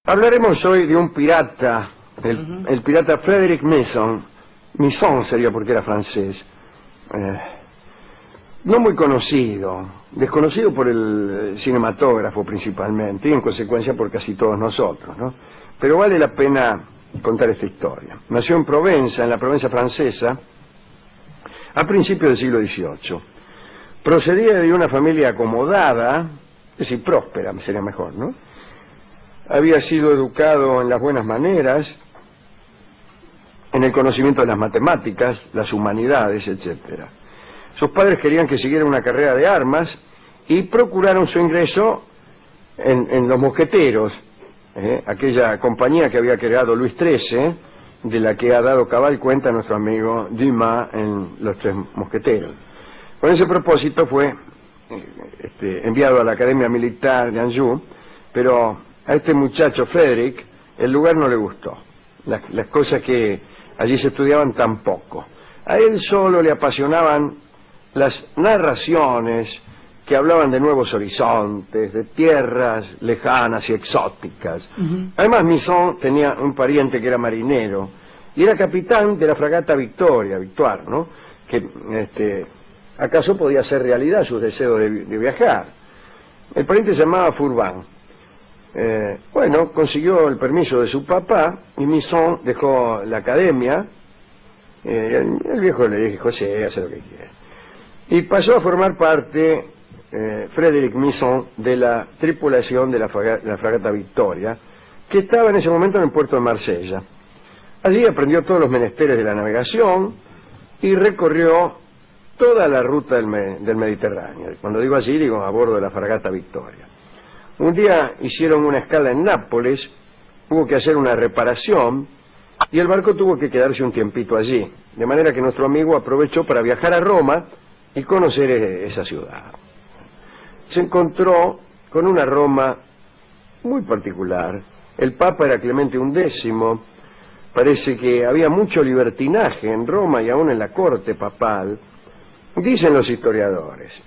Hablaremos hoy de un pirata, el pirata Frédéric Masson. Masson sería porque era francés. No muy conocido, desconocido por el cinematógrafo principalmente, y en consecuencia por casi todos nosotros, ¿no? Pero vale la pena contar esta historia. Nació en Provenza, en la Provenza francesa, a principios del siglo XVIII. Procedía de una familia acomodada, es decir, próspera, sería mejor, ¿no? Había sido educado en las buenas maneras, en el conocimiento de las matemáticas, las humanidades, etcétera. Sus padres querían que siguiera una carrera de armas y procuraron su ingreso en los mosqueteros, aquella compañía que había creado Luis XIII, de la que ha dado cabal cuenta nuestro amigo Dumas en Los Tres Mosqueteros. Con ese propósito fue enviado a la Academia Militar de Anjou, pero a este muchacho Frédéric el lugar no le gustó, las cosas que allí se estudiaban tampoco. A él solo le apasionaban las narraciones que hablaban de nuevos horizontes, de tierras lejanas y exóticas. Además, Masson tenía un pariente que era marinero y era capitán de la fragata Victoria, ¿no? Que acaso podía hacer realidad sus deseos de viajar. El pariente se llamaba Furban. Bueno, consiguió el permiso de su papá y Masson dejó la academia. El viejo le dijo: José, hace lo que quiera. Y pasó a formar parte Frédéric Masson de la tripulación de la fragata Victoria, que estaba en ese momento en el puerto de Marsella. Allí aprendió todos los menesteres de la navegación y recorrió toda la ruta del Mediterráneo. Cuando digo allí, digo a bordo de la fragata Victoria. Un día hicieron una escala en Nápoles, hubo que hacer una reparación y el barco tuvo que quedarse un tiempito allí, de manera que nuestro amigo aprovechó para viajar a Roma y conocer esa ciudad. Se encontró con una Roma muy particular. El Papa era Clemente XI, parece que había mucho libertinaje en Roma y aún en la corte papal. Dicen los historiadores: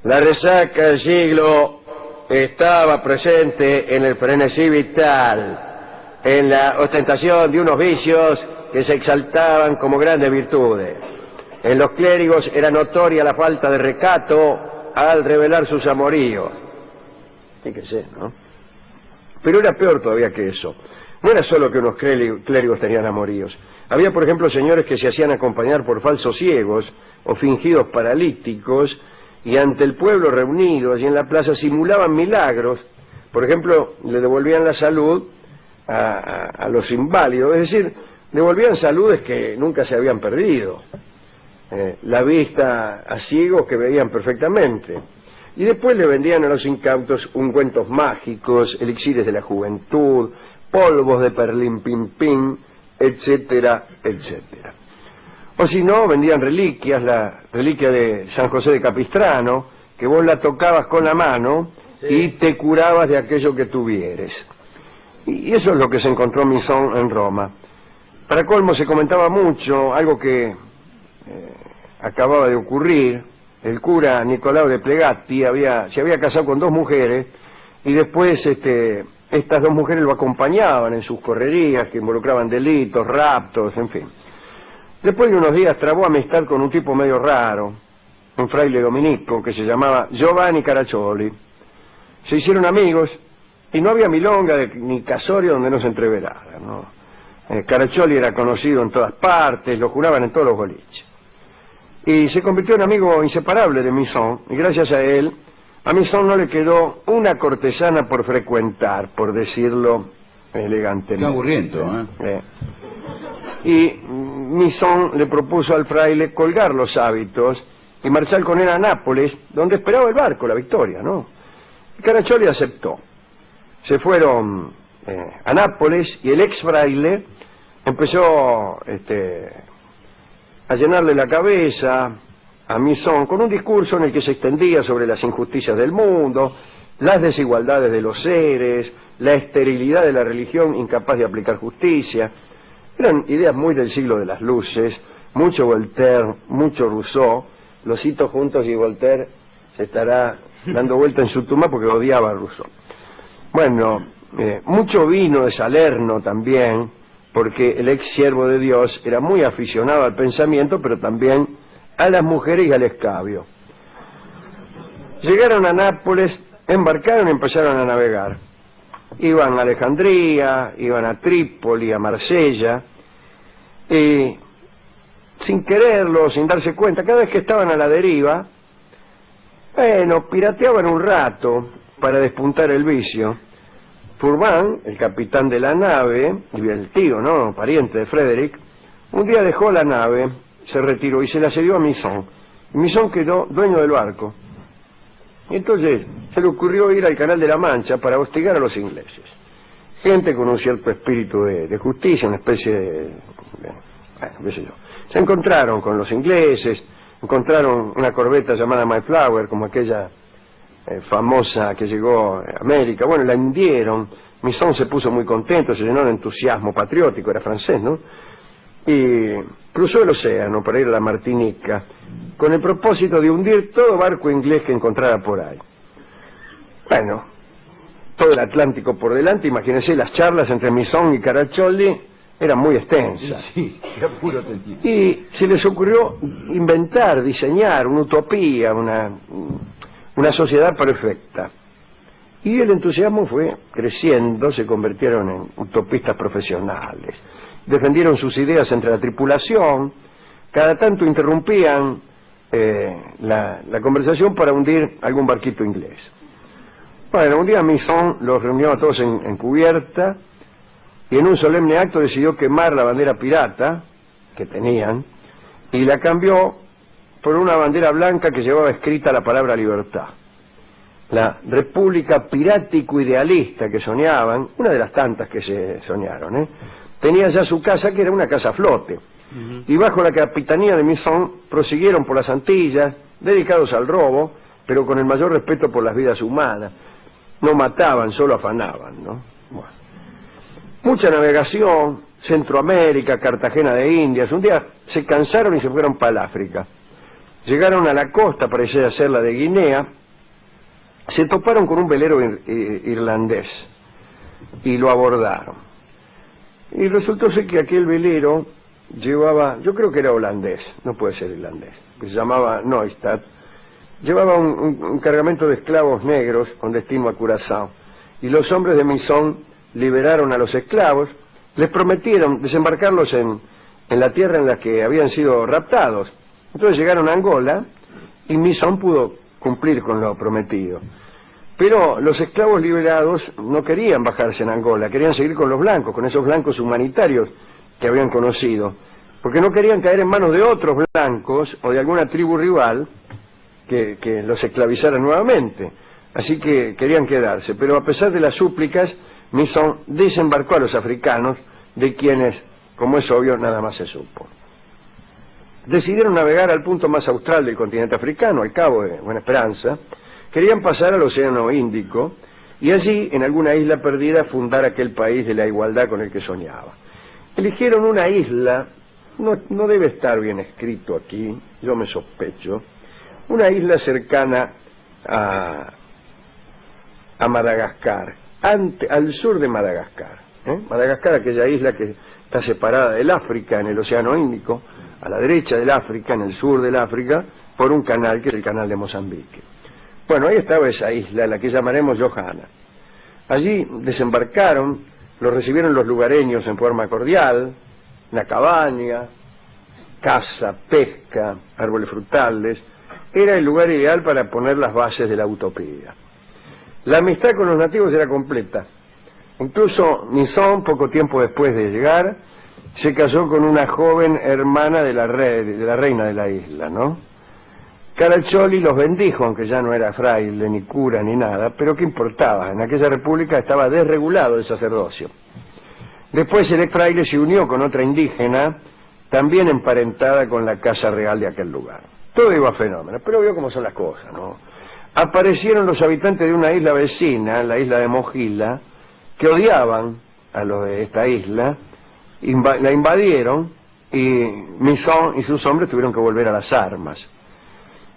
la resaca del siglo estaba presente en el frenesí vital, en la ostentación de unos vicios que se exaltaban como grandes virtudes. En los clérigos era notoria la falta de recato al revelar sus amoríos. Fíjese, ¿no? Pero era peor todavía que eso. No era solo que unos clérigos tenían amoríos. Había, por ejemplo, señores que se hacían acompañar por falsos ciegos o fingidos paralíticos y ante el pueblo reunido allí en la plaza simulaban milagros. Por ejemplo, le devolvían la salud a los inválidos, es decir, devolvían saludes que nunca se habían perdido. La vista a ciegos que veían perfectamente. Y después le vendían a los incautos ungüentos mágicos, elixires de la juventud, polvos de perlimpimpín, etcétera, etcétera. O si no, vendían reliquias, la reliquia de San José de Capistrano, que vos la tocabas con la mano y te curabas de aquello que tuvieres. Y eso es lo que se encontró Masson en Roma. Para colmo se comentaba mucho, algo que acababa de ocurrir. El cura Nicolao de Plegatti se había casado con dos mujeres y después estas dos mujeres lo acompañaban en sus correrías que involucraban delitos, raptos, en fin. Después de unos días trabó amistad con un tipo medio raro, un fraile dominico que se llamaba Giovanni Caraccioli. Se hicieron amigos y no había milonga ni casorio donde no se entreverara, ¿no? Caraccioli era conocido en todas partes, lo juraban en todos los boliches. Y se convirtió en amigo inseparable de Masson, y gracias a él, a Masson no le quedó una cortesana por frecuentar, por decirlo elegantemente. Qué aburriento, ¿eh? Y Masson le propuso al fraile colgar los hábitos y marchar con él a Nápoles, donde esperaba el barco, la Victoria, ¿no? Y Caraccioli aceptó. Se fueron a Nápoles y el ex fraile empezó a llenarle la cabeza a Masson con un discurso en el que se extendía sobre las injusticias del mundo, las desigualdades de los seres, la esterilidad de la religión incapaz de aplicar justicia. Eran ideas muy del siglo de las luces, mucho Voltaire, mucho Rousseau. Los cito juntos y Voltaire se estará dando vuelta en su tumba porque odiaba a Rousseau. Bueno, mucho vino de Salerno también, porque el ex siervo de Dios era muy aficionado al pensamiento, pero también a las mujeres y al escabio. Llegaron a Nápoles, embarcaron y empezaron a navegar. Iban a Alejandría, iban a Trípoli, a Marsella, y sin quererlo, sin darse cuenta, cada vez que estaban a la deriva, bueno, pirateaban un rato para despuntar el vicio. Furban, el capitán de la nave, y el tío, ¿no?, pariente de Frederick, un día dejó la nave, se retiró y se la cedió a Misson. Y Misson quedó dueño del barco. Y entonces se le ocurrió ir al Canal de la Mancha para hostigar a los ingleses. Gente con un cierto espíritu de justicia, una especie de bueno, qué sé yo. Se encontraron con los ingleses, encontraron una corbeta llamada Mayflower, como aquella famosa que llegó a América. Bueno, la hundieron. Misson se puso muy contento, se llenó de entusiasmo patriótico, era francés, ¿no? Y cruzó el océano para ir a la Martinica, con el propósito de hundir todo barco inglés que encontrara por ahí. Bueno, todo el Atlántico por delante, imagínense, las charlas entre Misson y Caraccioli eran muy extensas. Sí, qué apuro te entiendo. Y se les ocurrió inventar, diseñar una utopía, una sociedad perfecta. Y el entusiasmo fue creciendo, se convirtieron en utopistas profesionales. Defendieron sus ideas entre la tripulación, cada tanto interrumpían la conversación para hundir algún barquito inglés. Bueno, un día Misson los reunió a todos en cubierta y en un solemne acto decidió quemar la bandera pirata que tenían y la cambió por una bandera blanca que llevaba escrita la palabra libertad. La república pirático-idealista que soñaban, una de las tantas que se soñaron, tenía ya su casa, que era una casa a flote. Y bajo la capitanía de Misson prosiguieron por las Antillas, dedicados al robo, pero con el mayor respeto por las vidas humanas. No mataban, solo afanaban, ¿no? Bueno. Mucha navegación, Centroamérica, Cartagena de Indias. Un día se cansaron y se fueron para el África. Llegaron a la costa, parecía ser la de Guinea, se toparon con un velero irlandés y lo abordaron. Y resultó ser que aquel velero llevaba, yo creo que era holandés, no puede ser irlandés, que se llamaba Neustadt, llevaba un cargamento de esclavos negros con destino a Curazao. Y los hombres de Misson liberaron a los esclavos, les prometieron desembarcarlos en la tierra en la que habían sido raptados. Entonces llegaron a Angola y Misson pudo cumplir con lo prometido. Pero los esclavos liberados no querían bajarse en Angola, querían seguir con los blancos, con esos blancos humanitarios que habían conocido, porque no querían caer en manos de otros blancos o de alguna tribu rival que los esclavizara nuevamente. Así que querían quedarse, pero a pesar de las súplicas, Misson desembarcó a los africanos, de quienes, como es obvio, nada más se supo. Decidieron navegar al punto más austral del continente africano, al Cabo de Buena Esperanza. Querían pasar al Océano Índico y allí, en alguna isla perdida, fundar aquel país de la igualdad con el que soñaba. Eligieron una isla, no debe estar bien escrito aquí, yo me sospecho, una isla cercana a Madagascar, al sur de Madagascar. Madagascar, aquella isla que está separada del África en el Océano Índico, a la derecha del África, en el sur del África, por un canal que es el canal de Mozambique. Bueno, ahí estaba esa isla, la que llamaremos Johanna. Allí desembarcaron, los recibieron los lugareños en forma cordial, una cabaña, caza, pesca, árboles frutales. Era el lugar ideal para poner las bases de la utopía. La amistad con los nativos era completa. Incluso Misson, poco tiempo después de llegar, se casó con una joven hermana de la reina de la isla, ¿no? Caraccioli los bendijo, aunque ya no era fraile, ni cura, ni nada, pero ¿qué importaba? En aquella república estaba desregulado el sacerdocio. Después el ex fraile se unió con otra indígena, también emparentada con la casa real de aquel lugar. Todo iba a fenómeno, pero vio cómo son las cosas, ¿no? Aparecieron los habitantes de una isla vecina, la isla de Mojila, que odiaban a los de esta isla, la invadieron y Misson y sus hombres tuvieron que volver a las armas.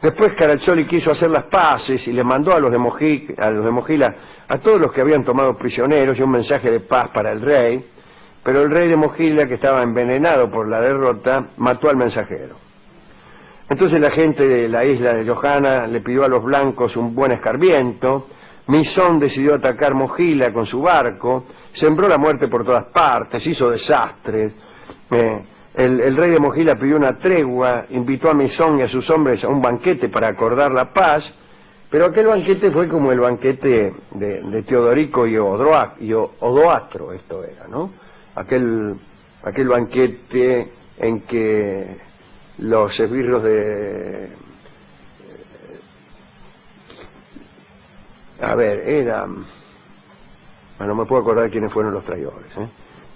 Después Caraccioli quiso hacer las paces y le mandó a los de Mojila, a todos los que habían tomado prisioneros, y un mensaje de paz para el rey, pero el rey de Mojila, que estaba envenenado por la derrota, mató al mensajero. Entonces la gente de la isla de Johanna le pidió a los blancos un buen escarmiento. Misón decidió atacar Mojila con su barco, sembró la muerte por todas partes, hizo desastres. El rey de Mojila pidió una tregua, invitó a Misón y a sus hombres a un banquete para acordar la paz, pero aquel banquete fue como el banquete de Teodorico y Odoacro, esto era, ¿no? Aquel banquete en que los esbirros no me puedo acordar quiénes fueron los traidores,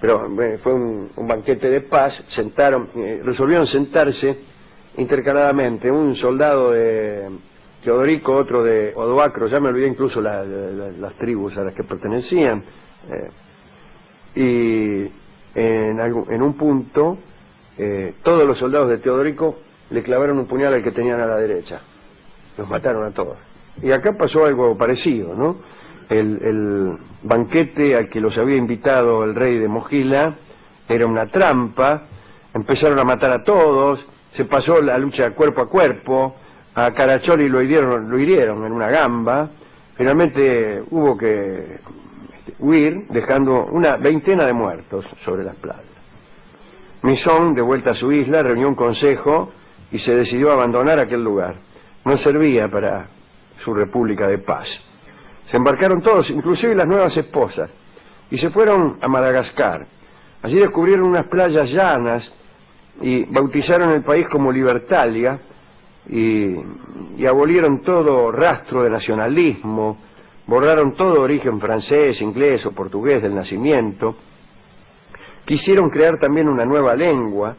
pero fue un banquete de paz. Resolvieron sentarse intercaladamente, un soldado de Teodorico, otro de Odoacro, ya me olvidé incluso las tribus a las que pertenecían, y en un punto todos los soldados de Teodorico le clavaron un puñal al que tenían a la derecha, los mataron a todos. Y acá pasó algo parecido, ¿no? El banquete al que los había invitado el rey de Mojila era una trampa, empezaron a matar a todos, se pasó la lucha cuerpo a cuerpo, a Caraccioli lo hirieron en una gamba, finalmente hubo que huir dejando una veintena de muertos sobre las playas. Misón, de vuelta a su isla, reunió un consejo y se decidió a abandonar aquel lugar. No servía para su república de paz. Se embarcaron todos, inclusive las nuevas esposas, y se fueron a Madagascar. Allí descubrieron unas playas llanas y bautizaron el país como Libertalia y abolieron todo rastro de nacionalismo, borraron todo origen francés, inglés o portugués del nacimiento. Quisieron crear también una nueva lengua.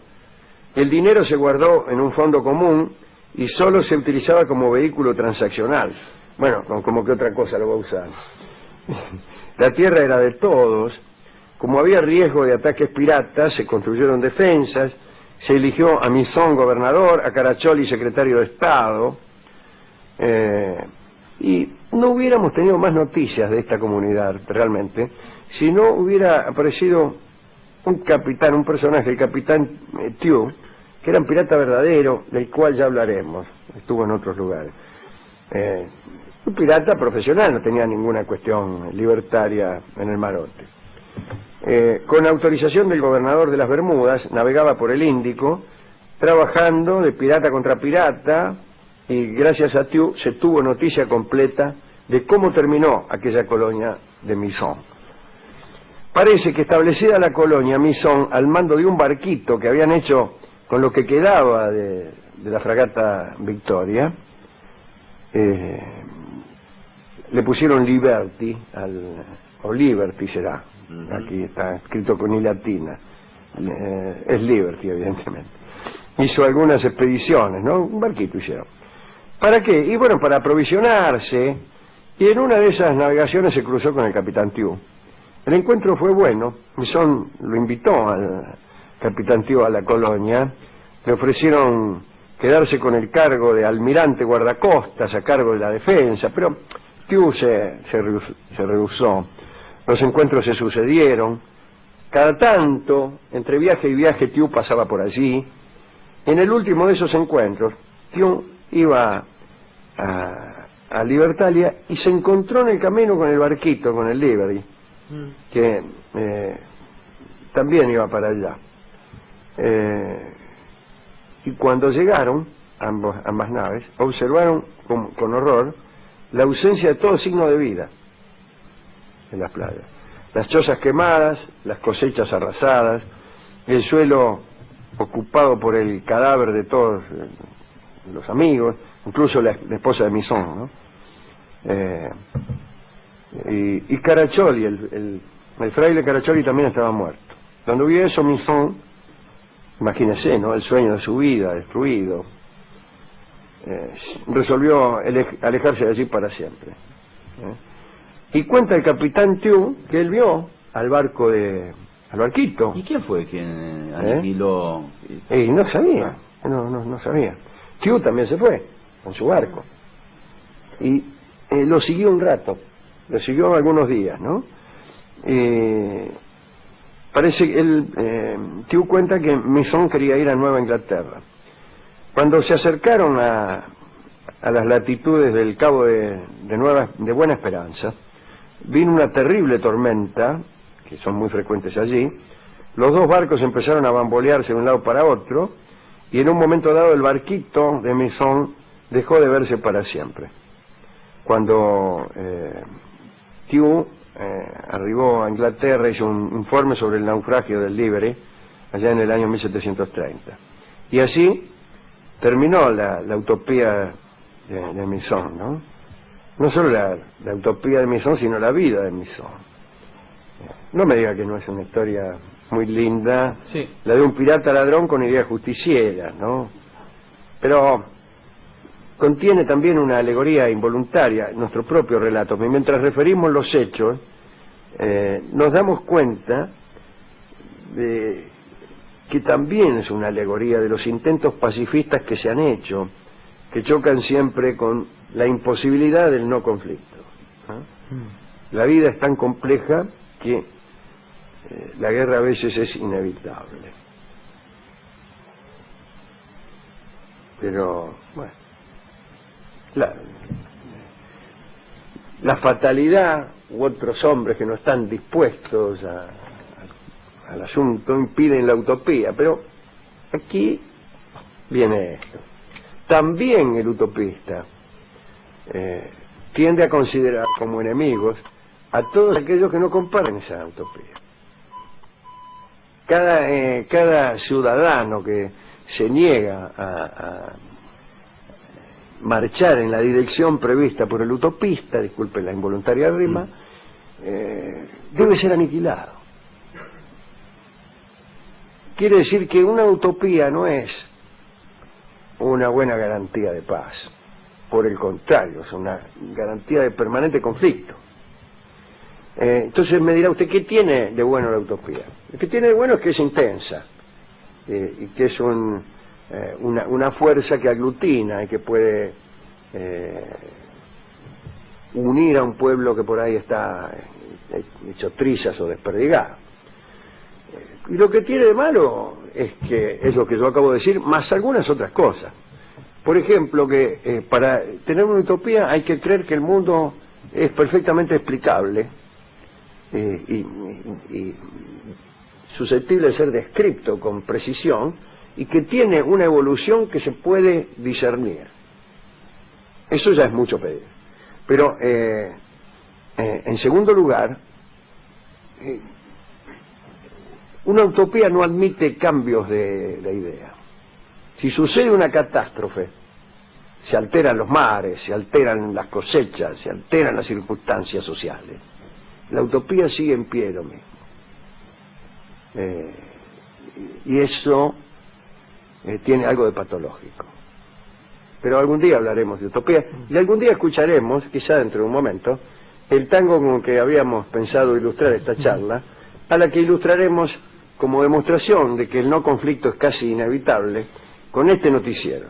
El dinero se guardó en un fondo común y solo se utilizaba como vehículo transaccional. Bueno, como que otra cosa lo va a usar. La tierra era de todos. Como había riesgo de ataques piratas, se construyeron defensas, se eligió a Misón gobernador, a Caraccioli secretario de Estado, y no hubiéramos tenido más noticias de esta comunidad realmente si no hubiera aparecido un personaje, el capitán Thieu, que era un pirata verdadero, del cual ya hablaremos, estuvo en otros lugares. Un pirata profesional, no tenía ninguna cuestión libertaria en el marote. Con autorización del gobernador de las Bermudas, navegaba por el Índico, trabajando de pirata contra pirata, y gracias a Thieu se tuvo noticia completa de cómo terminó aquella colonia de Misón. Parece que establecida la colonia Misón al mando de un barquito que habían hecho con lo que quedaba de la fragata Victoria, le pusieron Liberty, o Liberty será, aquí está escrito con I latina, es Liberty evidentemente. Hizo algunas expediciones, ¿no? Un barquito hicieron. ¿Para qué? Y bueno, para aprovisionarse, y en una de esas navegaciones se cruzó con el capitán Thieu. El encuentro fue bueno, Misón lo invitó al capitán Thieu a la colonia, le ofrecieron quedarse con el cargo de almirante guardacostas a cargo de la defensa, pero Thieu se rehusó. Los encuentros se sucedieron, cada tanto, entre viaje y viaje, Thieu pasaba por allí. En el último de esos encuentros, Thieu iba a Libertalia y se encontró en el camino con el barquito, con el Liberty, que también iba para allá. Y cuando llegaron, ambas naves, observaron con horror la ausencia de todo signo de vida en las playas. Las chozas quemadas, las cosechas arrasadas, el suelo ocupado por el cadáver de todos los amigos, incluso la esposa de Misón, ¿no? Y Caraccioli, el fraile Caraccioli también estaba muerto. Cuando vio eso Misón, imagínese, ¿no? El sueño de su vida destruido, resolvió alejarse de allí para siempre. Y cuenta el capitán Thieu que él vio al barquito. ¿Y quién fue quien aniquiló? Y no sabía, no sabía. Thieu también se fue. con su barco. Y lo siguió un rato, lo siguió algunos días, ¿no? Parece que él, Thieu cuenta que Misson quería ir a Nueva Inglaterra. Cuando se acercaron a las latitudes del Cabo de Buena Esperanza, vino una terrible tormenta, que son muy frecuentes allí. Los dos barcos empezaron a bambolearse de un lado para otro, y en un momento dado el barquito de Misson dejó de verse para siempre. Cuando Thieu arribó a Inglaterra, hizo un informe sobre el naufragio del Liberty, allá en el año 1730. Y así terminó la utopía de Misson, ¿no? No solo la utopía de Misson, sino la vida de Misson. No me diga que no es una historia muy linda, sí, la de un pirata ladrón con ideas justicieras, ¿no? Pero contiene también una alegoría involuntaria, nuestro propio relato. Mientras referimos los hechos, nos damos cuenta de que también es una alegoría de los intentos pacifistas que se han hecho, que chocan siempre con la imposibilidad del no conflicto, ¿no? La vida es tan compleja que la guerra a veces es inevitable. Pero, bueno, la fatalidad u otros hombres que no están dispuestos al asunto impiden la utopía, pero aquí viene esto. También el utopista tiende a considerar como enemigos a todos aquellos que no comparten esa utopía. Cada ciudadano que se niega a marchar en la dirección prevista por el utopista, disculpen la involuntaria rima, debe ser aniquilado. Quiere decir que una utopía no es una buena garantía de paz, por el contrario, es una garantía de permanente conflicto. Entonces me dirá usted, ¿qué tiene de bueno la utopía? Lo que tiene de bueno es que es intensa, y que es una fuerza que aglutina y que puede unir a un pueblo que por ahí está hecho trizas o desperdigado. Y lo que tiene de malo es que es lo que yo acabo de decir, más algunas otras cosas. Por ejemplo, que para tener una utopía hay que creer que el mundo es perfectamente explicable y susceptible de ser descrito con precisión, y que tiene una evolución que se puede discernir. Eso ya es mucho pedir. Pero, en segundo lugar, una utopía no admite cambios de idea. Si sucede una catástrofe, se alteran los mares, se alteran las cosechas, se alteran las circunstancias sociales. La utopía sigue en pie lo mismo. Y eso tiene algo de patológico. Pero algún día hablaremos de utopía, y algún día escucharemos, quizá dentro de un momento, el tango con el que habíamos pensado ilustrar esta charla, a la que ilustraremos como demostración de que el no conflicto es casi inevitable, con este noticiero.